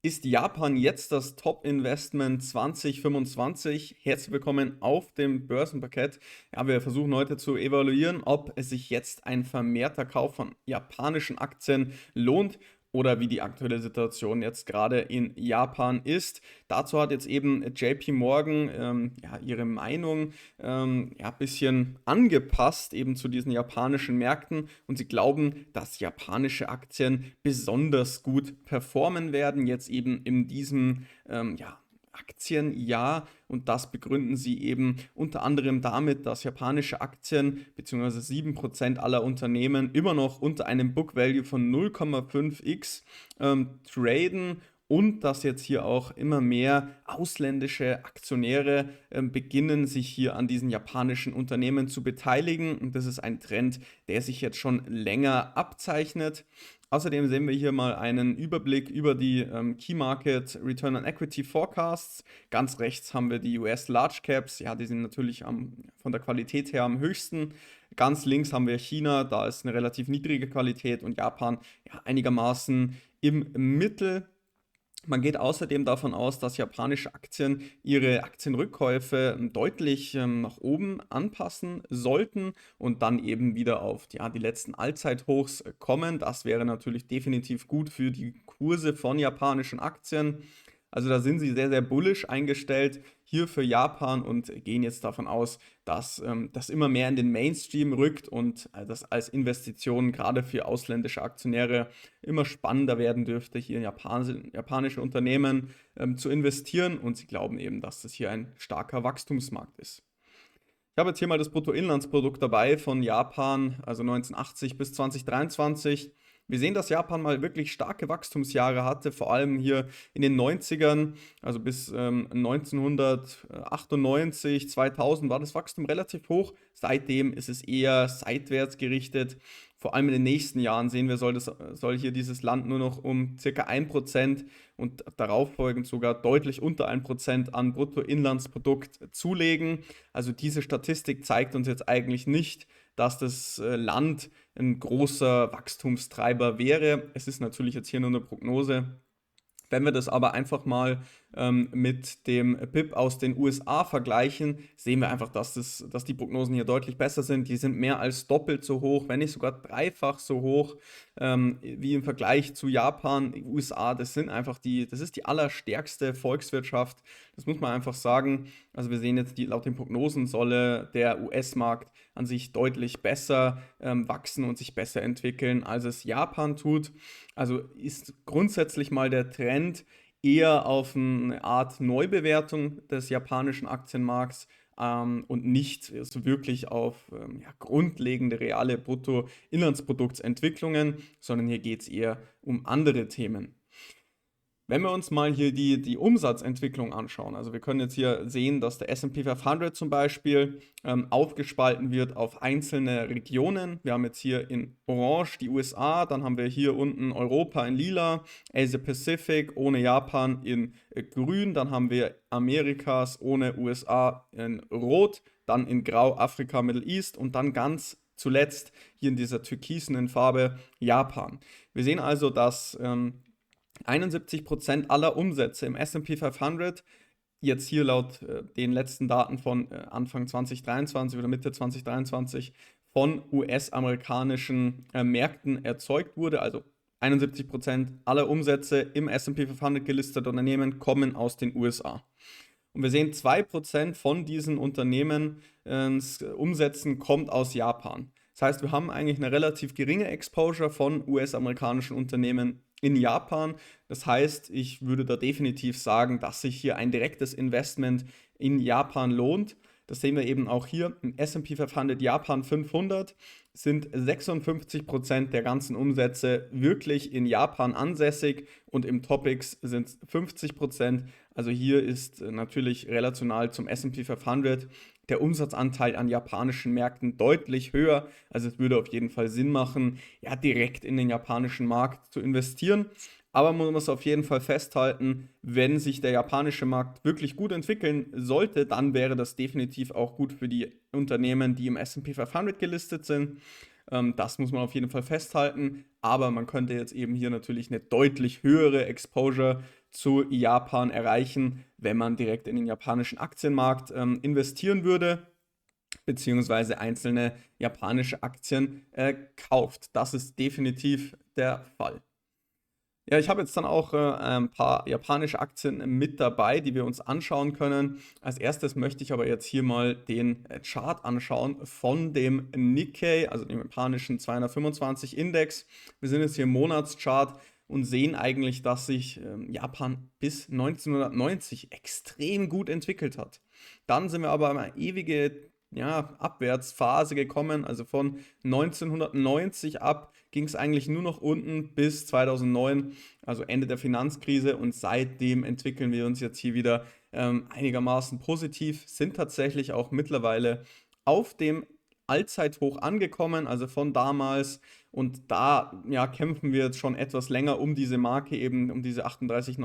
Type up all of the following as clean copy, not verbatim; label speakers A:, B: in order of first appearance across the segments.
A: Ist Japan jetzt das Top-Investment 2025? Herzlich willkommen auf dem Börsenparkett. Ja, wir versuchen heute zu evaluieren, ob es sich jetzt ein vermehrter Kauf von japanischen Aktien lohnt oder wie die aktuelle Situation jetzt gerade in Japan ist. Dazu hat jetzt eben JP Morgan ja, ihre Meinung ja, ein bisschen angepasst eben zu diesen japanischen Märkten und sie glauben, dass japanische Aktien besonders gut performen werden, jetzt eben in diesem ja, Aktienjahr, und das begründen sie eben unter anderem damit, dass japanische Aktien bzw. 7% aller Unternehmen immer noch unter einem Book Value von 0,5x traden und dass jetzt hier auch immer mehr ausländische Aktionäre beginnen, sich hier an diesen japanischen Unternehmen zu beteiligen. Und das ist ein Trend, der sich jetzt schon länger abzeichnet. Außerdem sehen wir hier mal einen Überblick über die Key Market Return on Equity Forecasts. Ganz rechts haben wir die US Large Caps, ja, die sind natürlich von der Qualität her am höchsten. Ganz links haben wir China, da ist eine relativ niedrige Qualität, und Japan ja, einigermaßen im Mittel. Man geht außerdem davon aus, dass japanische Aktien ihre Aktienrückkäufe deutlich nach oben anpassen sollten und dann eben wieder auf ja, die letzten Allzeithochs kommen. Das wäre natürlich definitiv gut für die Kurse von japanischen Aktien. Also da sind sie sehr, sehr bullish eingestellt hier für Japan und gehen jetzt davon aus, dass das immer mehr in den Mainstream rückt und das als Investition gerade für ausländische Aktionäre immer spannender werden dürfte, hier in japanische Unternehmen zu investieren, und sie glauben eben, dass das hier ein starker Wachstumsmarkt ist. Ich habe jetzt hier mal das Bruttoinlandsprodukt dabei von Japan, also 1980 bis 2023. Wir sehen, dass Japan mal wirklich starke Wachstumsjahre hatte, vor allem hier in den 90ern, also bis 1998, 2000 war das Wachstum relativ hoch. Seitdem ist es eher seitwärts gerichtet. Vor allem in den nächsten Jahren sehen wir, soll hier dieses Land nur noch um circa 1% und darauffolgend sogar deutlich unter 1% an Bruttoinlandsprodukt zulegen. Also diese Statistik zeigt uns jetzt eigentlich nicht, dass das Land ein großer Wachstumstreiber wäre. Es ist natürlich jetzt hier nur eine Prognose. Wenn wir das aber einfach mal mit dem BIP aus den USA vergleichen, sehen wir einfach, dass die Prognosen hier deutlich besser sind. Die sind mehr als doppelt so hoch, wenn nicht sogar dreifach so hoch wie im Vergleich zu Japan. Die USA, das ist die allerstärkste Volkswirtschaft. Das muss man einfach sagen. Also wir sehen jetzt, laut den Prognosen solle der US-Markt an sich deutlich besser wachsen und sich besser entwickeln, als es Japan tut. Also ist grundsätzlich mal der Trend eher auf eine Art Neubewertung des japanischen Aktienmarkts und nicht so wirklich auf ja, grundlegende reale Bruttoinlandsproduktsentwicklungen, sondern hier geht es eher um andere Themen. Wenn wir uns mal hier die Umsatzentwicklung anschauen, also wir können jetzt hier sehen, dass der S&P 500 zum Beispiel aufgespalten wird auf einzelne Regionen. Wir haben jetzt hier in Orange die USA, dann haben wir hier unten Europa in Lila, Asia Pacific ohne Japan in Grün, dann haben wir Amerikas ohne USA in Rot, dann in Grau Afrika, Middle East und dann ganz zuletzt hier in dieser türkisenen Farbe Japan. Wir sehen also, dass 71% aller Umsätze im S&P 500 jetzt hier laut den letzten Daten von Anfang 2023 oder Mitte 2023 von US-amerikanischen Märkten erzeugt wurde. Also 71% aller Umsätze im S&P 500 gelistete Unternehmen kommen aus den USA. Und wir sehen, 2% von diesen Unternehmen Umsätzen kommt aus Japan. Das heißt, wir haben eigentlich eine relativ geringe Exposure von US-amerikanischen Unternehmen in Japan. Das heißt, ich würde da definitiv sagen, dass sich hier ein direktes Investment in Japan lohnt. Das sehen wir eben auch hier im S&P 500 Japan 500 sind 56% der ganzen Umsätze wirklich in Japan ansässig und im Topix sind es 50%. Also hier ist natürlich relational zum S&P 500 der Umsatzanteil an japanischen Märkten deutlich höher. Also es würde auf jeden Fall Sinn machen, ja, direkt in den japanischen Markt zu investieren. Aber man muss auf jeden Fall festhalten, wenn sich der japanische Markt wirklich gut entwickeln sollte, dann wäre das definitiv auch gut für die Unternehmen, die im S&P 500 gelistet sind. Das muss man auf jeden Fall festhalten. Aber man könnte jetzt eben hier natürlich eine deutlich höhere Exposure zu Japan erreichen, wenn man direkt in den japanischen Aktienmarkt investieren würde, beziehungsweise einzelne japanische Aktien kauft. Das ist definitiv der Fall. Ja, ich habe jetzt dann auch ein paar japanische Aktien mit dabei, die wir uns anschauen können. Als erstes möchte ich aber jetzt hier mal den Chart anschauen von dem Nikkei, also dem japanischen 225 Index. Wir sind jetzt hier im Monatschart und sehen eigentlich, dass sich Japan bis 1990 extrem gut entwickelt hat. Dann sind wir aber in eine ewige, ja, Abwärtsphase gekommen, also von 1990 ab ging es eigentlich nur noch unten bis 2009, also Ende der Finanzkrise, und seitdem entwickeln wir uns jetzt hier wieder einigermaßen positiv, sind tatsächlich auch mittlerweile auf dem Allzeithoch angekommen, also von damals, und da ja, kämpfen wir jetzt schon etwas länger um diese Marke, eben um diese 38.000,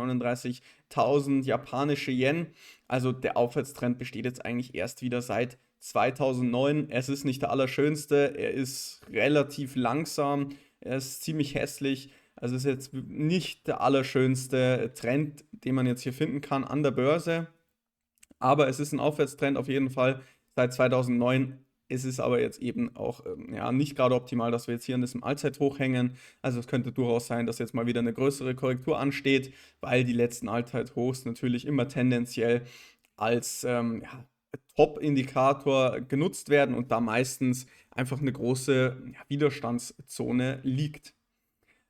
A: 39.000 japanische Yen. Also der Aufwärtstrend besteht jetzt eigentlich erst wieder seit 2009. Es ist nicht der allerschönste, er ist relativ langsam, er ist ziemlich hässlich. Also ist jetzt nicht der allerschönste Trend, den man jetzt hier finden kann an der Börse. Aber es ist ein Aufwärtstrend auf jeden Fall seit 2009. Es ist aber jetzt eben auch ja, nicht gerade optimal, dass wir jetzt hier an diesem Allzeithoch hängen. Also es könnte durchaus sein, dass jetzt mal wieder eine größere Korrektur ansteht, weil die letzten Allzeithochs natürlich immer tendenziell als ja, Top-Indikator genutzt werden und da meistens einfach eine große ja, Widerstandszone liegt.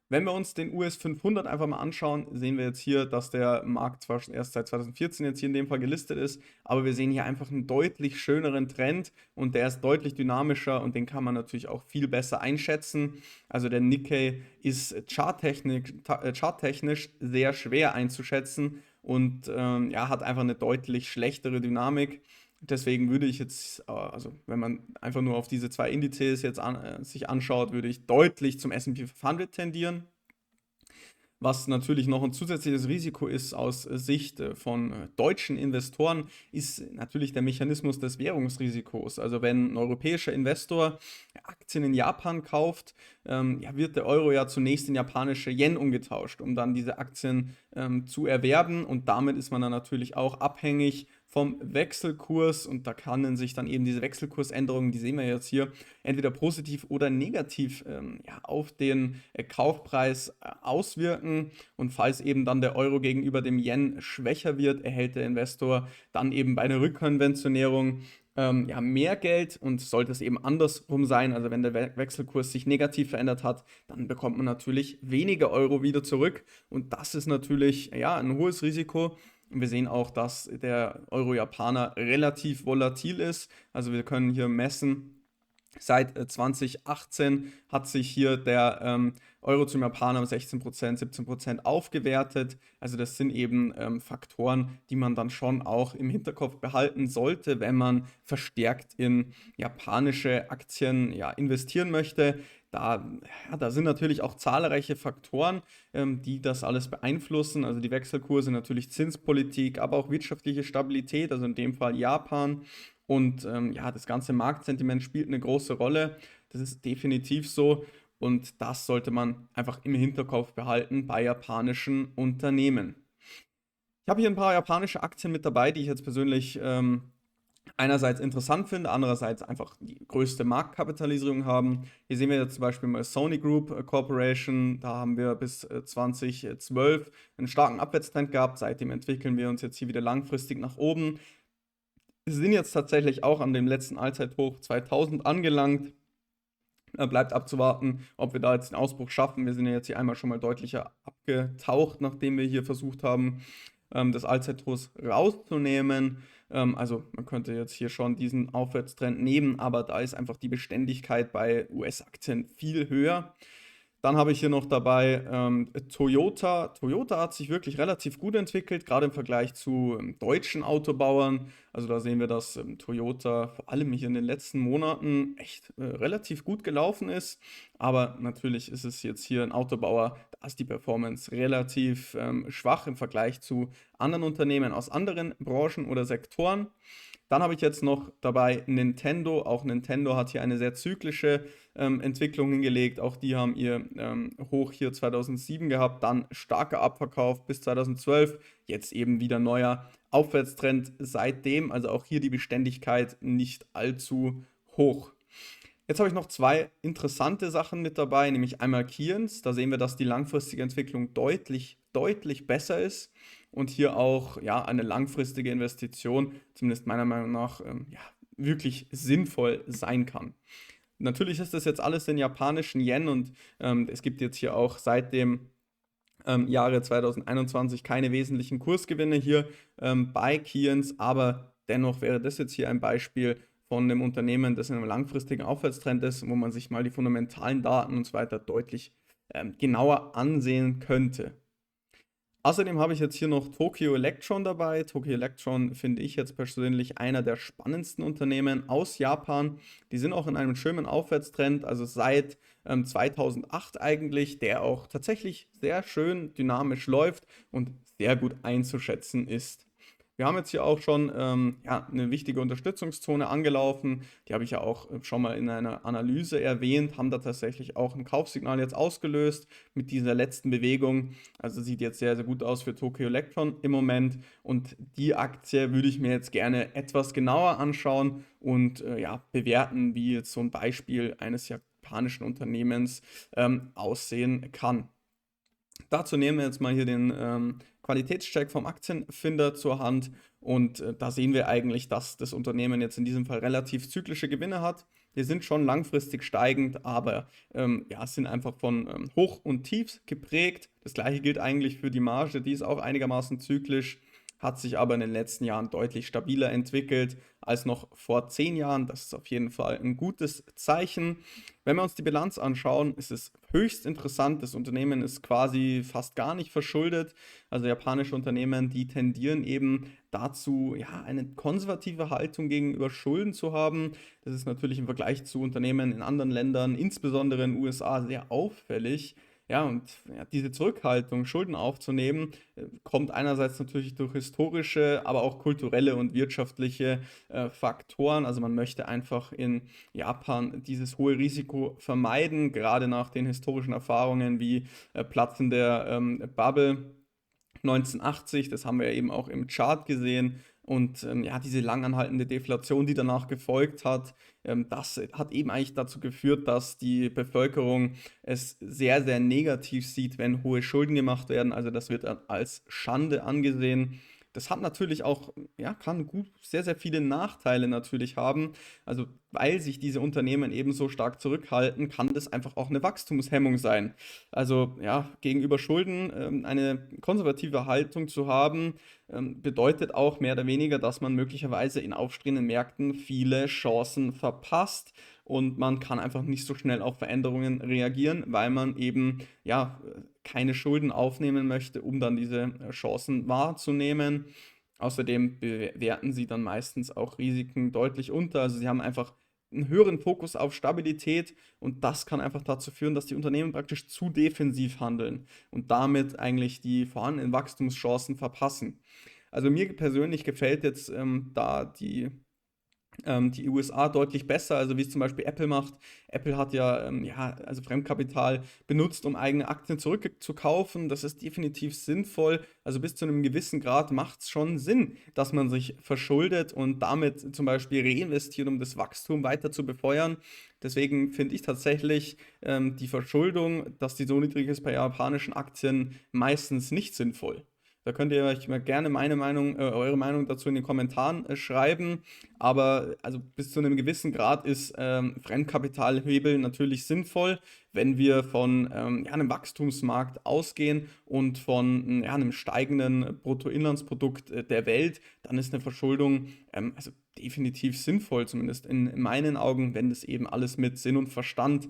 A: Wenn wir uns den US 500 einfach mal anschauen, sehen wir jetzt hier, dass der Markt zwar schon erst seit 2014 jetzt hier in dem Fall gelistet ist, aber wir sehen hier einfach einen deutlich schöneren Trend und der ist deutlich dynamischer und den kann man natürlich auch viel besser einschätzen. Also der Nikkei ist charttechnisch sehr schwer einzuschätzen und ja, hat einfach eine deutlich schlechtere Dynamik. Deswegen würde ich jetzt, also wenn man einfach nur auf diese zwei Indizes jetzt sich anschaut, würde ich deutlich zum S&P 500 tendieren. Was natürlich noch ein zusätzliches Risiko ist aus Sicht von deutschen Investoren, ist natürlich der Mechanismus des Währungsrisikos. Also wenn ein europäischer Investor Aktien in Japan kauft, ja, wird der Euro ja zunächst in japanische Yen umgetauscht, um dann diese Aktien zu erwerben. Und damit ist man dann natürlich auch abhängig vom Wechselkurs, und da können sich dann eben diese Wechselkursänderungen, die sehen wir jetzt hier, entweder positiv oder negativ ja, auf den Kaufpreis auswirken, und falls eben dann der Euro gegenüber dem Yen schwächer wird, erhält der Investor dann eben bei einer Rückkonventionierung ja, mehr Geld, und sollte es eben andersrum sein, also wenn der Wechselkurs sich negativ verändert hat, dann bekommt man natürlich weniger Euro wieder zurück, und das ist natürlich ja, ein hohes Risiko. Wir sehen auch, dass der Euro-Japaner relativ volatil ist. Also wir können hier messen, seit 2018 hat sich hier der Euro zum Japaner um 16%, 17% aufgewertet. Also das sind eben Faktoren, die man dann schon auch im Hinterkopf behalten sollte, wenn man verstärkt in japanische Aktien ja, investieren möchte. Da sind natürlich auch zahlreiche Faktoren, die das alles beeinflussen. Also die Wechselkurse, natürlich Zinspolitik, aber auch wirtschaftliche Stabilität, also in dem Fall Japan. Und ja, das ganze Marktsentiment spielt eine große Rolle. Das ist definitiv so. Und das sollte man einfach im Hinterkopf behalten bei japanischen Unternehmen. Ich habe hier ein paar japanische Aktien mit dabei, die ich jetzt persönlich einerseits interessant finde, andererseits einfach die größte Marktkapitalisierung haben. Hier sehen wir jetzt zum Beispiel mal Sony Group Corporation. Da haben wir bis 2012 einen starken Abwärtstrend gehabt. Seitdem entwickeln wir uns jetzt hier wieder langfristig nach oben. Wir sind jetzt tatsächlich auch an dem letzten Allzeithoch 2000 angelangt. Bleibt abzuwarten, ob wir da jetzt den Ausbruch schaffen. Wir sind ja jetzt hier einmal schon mal deutlicher abgetaucht, nachdem wir hier versucht haben, des Allzeithochs rauszunehmen. Also man könnte jetzt hier schon diesen Aufwärtstrend nehmen, aber da ist einfach die Beständigkeit bei US-Aktien viel höher. Dann habe ich hier noch dabei Toyota. Toyota hat sich wirklich relativ gut entwickelt, gerade im Vergleich zu deutschen Autobauern. Also da sehen wir, dass Toyota vor allem hier in den letzten Monaten echt relativ gut gelaufen ist. Aber natürlich ist es jetzt hier ein Autobauer, da ist die Performance relativ schwach im Vergleich zu anderen Unternehmen aus anderen Branchen oder Sektoren. Dann habe ich jetzt noch dabei Nintendo. Auch Nintendo hat hier eine sehr zyklische Entwicklung hingelegt. Auch die haben ihr Hoch hier 2007 gehabt, dann starker Abverkauf bis 2012. Jetzt eben wieder neuer Aufwärtstrend seitdem. Also auch hier die Beständigkeit nicht allzu hoch. Jetzt habe ich noch zwei interessante Sachen mit dabei, nämlich einmal Keyence. Da sehen wir, dass die langfristige Entwicklung deutlich, deutlich besser ist und hier auch ja, eine langfristige Investition, zumindest meiner Meinung nach, ja, wirklich sinnvoll sein kann. Natürlich ist das jetzt alles in japanischen Yen und es gibt jetzt hier auch seit dem Jahre 2021 keine wesentlichen Kursgewinne hier bei Keyence, aber dennoch wäre das jetzt hier ein Beispiel von einem Unternehmen, das in einem langfristigen Aufwärtstrend ist, wo man sich mal die fundamentalen Daten und so weiter deutlich genauer ansehen könnte. Außerdem habe ich jetzt hier noch Tokyo Electron dabei. Tokyo Electron finde ich jetzt persönlich einer der spannendsten Unternehmen aus Japan. Die sind auch in einem schönen Aufwärtstrend, also seit 2008 eigentlich, der auch tatsächlich sehr schön dynamisch läuft und sehr gut einzuschätzen ist. Wir haben jetzt hier auch schon ja, eine wichtige Unterstützungszone angelaufen. Die habe ich ja auch schon mal in einer Analyse erwähnt, haben da tatsächlich auch ein Kaufsignal jetzt ausgelöst mit dieser letzten Bewegung. Also sieht jetzt sehr, sehr gut aus für Tokyo Electron im Moment. Und die Aktie würde ich mir jetzt gerne etwas genauer anschauen und ja, bewerten, wie jetzt so ein Beispiel eines japanischen Unternehmens aussehen kann. Dazu nehmen wir jetzt mal hier den Qualitätscheck vom Aktienfinder zur Hand und da sehen wir eigentlich, dass das Unternehmen jetzt in diesem Fall relativ zyklische Gewinne hat. Die sind schon langfristig steigend, aber ja, sind einfach von Hoch und Tiefs geprägt. Das gleiche gilt eigentlich für die Marge, die ist auch einigermaßen zyklisch, hat sich aber in den letzten Jahren deutlich stabiler entwickelt als noch vor 10 Jahren. Das ist auf jeden Fall ein gutes Zeichen. Wenn wir uns die Bilanz anschauen, ist es höchst interessant. Das Unternehmen ist quasi fast gar nicht verschuldet. Also japanische Unternehmen, die tendieren eben dazu, ja, eine konservative Haltung gegenüber Schulden zu haben. Das ist natürlich im Vergleich zu Unternehmen in anderen Ländern, insbesondere in den USA, sehr auffällig. Ja, und ja, diese Zurückhaltung, Schulden aufzunehmen, kommt einerseits natürlich durch historische, aber auch kulturelle und wirtschaftliche Faktoren. Also man möchte einfach in Japan dieses hohe Risiko vermeiden, gerade nach den historischen Erfahrungen wie Platzen der Bubble 1980, das haben wir ja eben auch im Chart gesehen. Und ja, diese langanhaltende Deflation, die danach gefolgt hat, das hat eben eigentlich dazu geführt, dass die Bevölkerung es sehr, sehr negativ sieht, wenn hohe Schulden gemacht werden. Also das wird als Schande angesehen. Das hat natürlich auch, ja, kann gut sehr, sehr viele Nachteile natürlich haben. Also weil sich diese Unternehmen eben so stark zurückhalten, kann das einfach auch eine Wachstumshemmung sein. Also ja, gegenüber Schulden eine konservative Haltung zu haben, bedeutet auch mehr oder weniger, dass man möglicherweise in aufstrebenden Märkten viele Chancen verpasst und man kann einfach nicht so schnell auf Veränderungen reagieren, weil man eben ja keine Schulden aufnehmen möchte, um dann diese Chancen wahrzunehmen. Außerdem bewerten sie dann meistens auch Risiken deutlich unter. Also sie haben einfach einen höheren Fokus auf Stabilität und das kann einfach dazu führen, dass die Unternehmen praktisch zu defensiv handeln und damit eigentlich die vorhandenen Wachstumschancen verpassen. Also mir persönlich gefällt jetzt da die USA deutlich besser, also wie es zum Beispiel Apple macht. Apple hat ja, ja, also Fremdkapital benutzt, um eigene Aktien zurückzukaufen. Das ist definitiv sinnvoll. Also bis zu einem gewissen Grad macht es schon Sinn, dass man sich verschuldet und damit zum Beispiel reinvestiert, um das Wachstum weiter zu befeuern. Deswegen finde ich tatsächlich die Verschuldung, dass die so niedrig ist bei japanischen Aktien, meistens nicht sinnvoll. Da könnt ihr euch mal gerne meine Meinung, eure Meinung dazu in den Kommentaren schreiben. Aber also bis zu einem gewissen Grad ist Fremdkapitalhebel natürlich sinnvoll, wenn wir von ja, einem Wachstumsmarkt ausgehen und von ja, einem steigenden Bruttoinlandsprodukt der Welt, dann ist eine Verschuldung also definitiv sinnvoll, zumindest in meinen Augen, wenn das eben alles mit Sinn und Verstand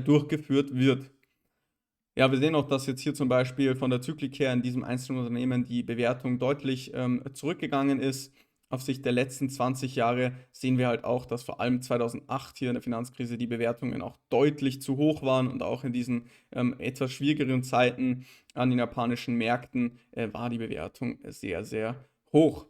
A: durchgeführt wird. Ja, wir sehen auch, dass jetzt hier zum Beispiel von der Zyklik her in diesem einzelnen Unternehmen die Bewertung deutlich zurückgegangen ist. Auf Sicht der letzten 20 Jahre sehen wir halt auch, dass vor allem 2008 hier in der Finanzkrise die Bewertungen auch deutlich zu hoch waren und auch in diesen etwas schwierigeren Zeiten an den japanischen Märkten war die Bewertung sehr, sehr hoch.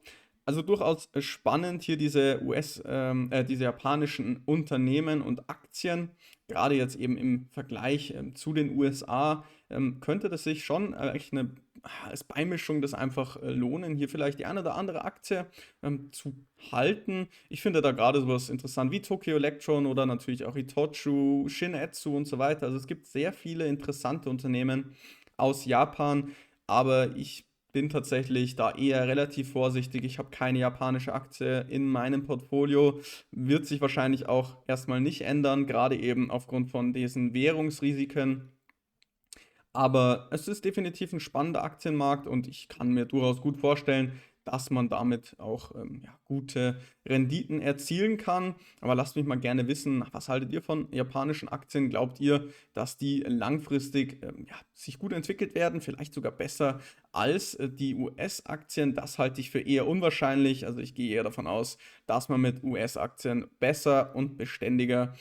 A: Also durchaus spannend hier diese diese japanischen Unternehmen und Aktien. Gerade jetzt eben im Vergleich zu den USA könnte das sich schon echt als Beimischung das einfach lohnen, hier vielleicht die eine oder andere Aktie zu halten. Ich finde da gerade sowas interessant wie Tokyo Electron oder natürlich auch Itochu, Shin-Etsu und so weiter. Also es gibt sehr viele interessante Unternehmen aus Japan, aber ich bin tatsächlich da eher relativ vorsichtig. Ich habe keine japanische Aktie in meinem Portfolio. Wird sich wahrscheinlich auch erstmal nicht ändern, gerade eben aufgrund von diesen Währungsrisiken. Aber es ist definitiv ein spannender Aktienmarkt und ich kann mir durchaus gut vorstellen, dass man damit auch ja, gute Renditen erzielen kann. Aber lasst mich mal gerne wissen, was haltet ihr von japanischen Aktien? Glaubt ihr, dass die langfristig ja, sich gut entwickelt werden, vielleicht sogar besser als die US-Aktien? Das halte ich für eher unwahrscheinlich. Also ich gehe eher davon aus, dass man mit US-Aktien besser und beständiger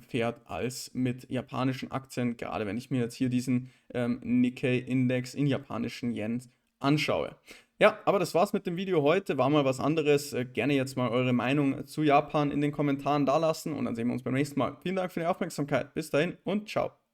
A: fährt als mit japanischen Aktien, gerade wenn ich mir jetzt hier diesen Nikkei-Index in japanischen Yen anschaue. Ja, aber das war's mit dem Video heute. War mal was anderes. Gerne jetzt mal eure Meinung zu Japan in den Kommentaren dalassen und dann sehen wir uns beim nächsten Mal. Vielen Dank für die Aufmerksamkeit. Bis dahin und ciao.